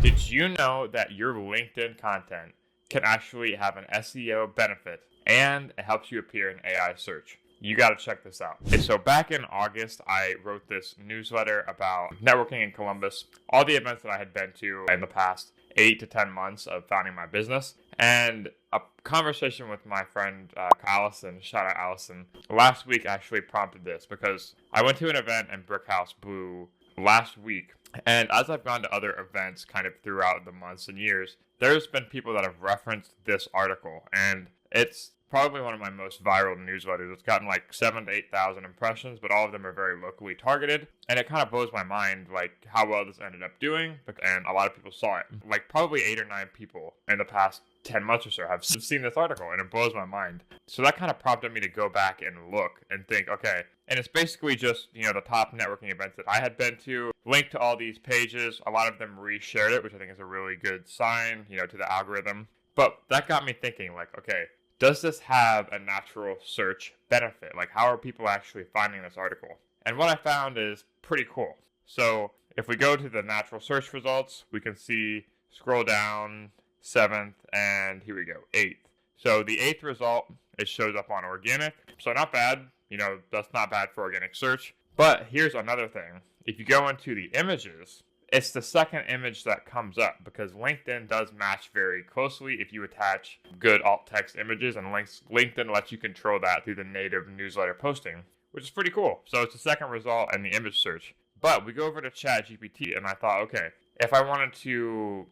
Did you know that your LinkedIn content can actually have an SEO benefit and it helps you appear in AI search? You got to check this out. So back in August, I wrote this newsletter about networking in Columbus, all the events that I had been to in the past 8 to 10 months of founding my business, and a conversation with my friend Allison, shout out Allison, last week actually prompted this because I went to an event in Brickhouse Blue last week, and as I've gone to other events kind of throughout the months and years, there's been people that have referenced this article, and it's probably one of my most viral newsletters. It's gotten like 7,000 to 8,000 impressions, but all of them are very locally targeted. And it kind of blows my mind, like how well this ended up doing. And a lot of people saw it. Like probably 8 or 9 people in the past 10 months or so have seen this article, and it blows my mind. So that kind of prompted me to go back and look and think, okay, and it's basically just, the top networking events that I had been to, linked to all these pages. A lot of them reshared it, which I think is a really good sign, to the algorithm. But that got me thinking, like, okay, does this have a natural search benefit? Like, how are people actually finding this article? And what I found is pretty cool. So if we go to the natural search results, we can see, scroll down, 7th, and here we go, 8th. So the 8th result, it shows up on organic. So not bad. That's not bad for organic search. But here's another thing. If you go into the images, it's the second image that comes up because LinkedIn does match very closely if you attach good alt text images, and LinkedIn lets you control that through the native newsletter posting, which is pretty cool. So it's the second result in the image search. But we go over to ChatGPT, and I thought, okay, if I wanted to,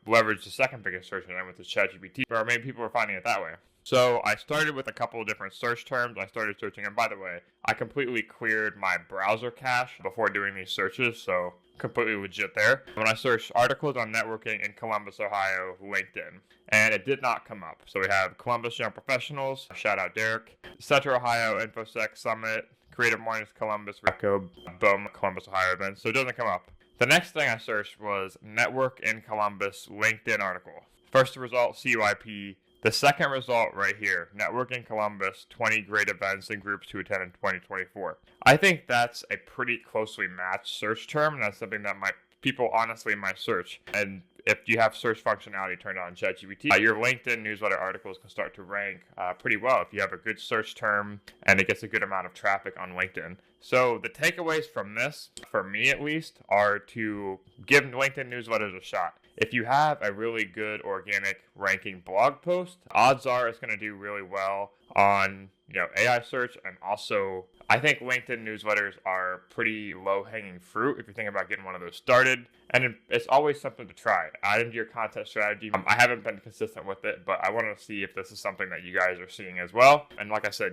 leverage the second biggest search engine with the ChatGPT, or maybe people are finding it that way. So I started with a couple of different search terms. I started searching, and by the way, I completely cleared my browser cache before doing these searches, so completely legit there. When I searched articles on networking in Columbus, Ohio, LinkedIn, and it did not come up. So we have Columbus Young Professionals, shout out Derek, 𝗧𝗟𝗗𝗥, Ohio, InfoSec Summit, Creative Mornings Columbus, Reco, boom, Columbus, Ohio events. So it doesn't come up. The next thing I searched was Network in Columbus LinkedIn article. First result, CUIP. The second result right here, Network in Columbus, 20 great events and groups to attend in 2024. I think that's a pretty closely matched search term, and that's something that people honestly might search. And if you have search functionality turned on in ChatGPT, your LinkedIn newsletter articles can start to rank pretty well if you have a good search term and it gets a good amount of traffic on LinkedIn. So the takeaways from this, for me at least, are to give LinkedIn newsletters a shot. If you have a really good organic ranking blog post, odds are it's going to do really well on AI search. And also, I think LinkedIn newsletters are pretty low-hanging fruit if you're thinking about getting one of those started. And it's always something to try. Add into your content strategy. I haven't been consistent with it, but I want to see if this is something that you guys are seeing as well. And like I said,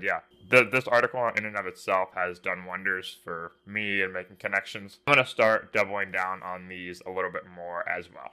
this article in and of itself has done wonders for me and making connections. I'm going to start doubling down on these a little bit more as well.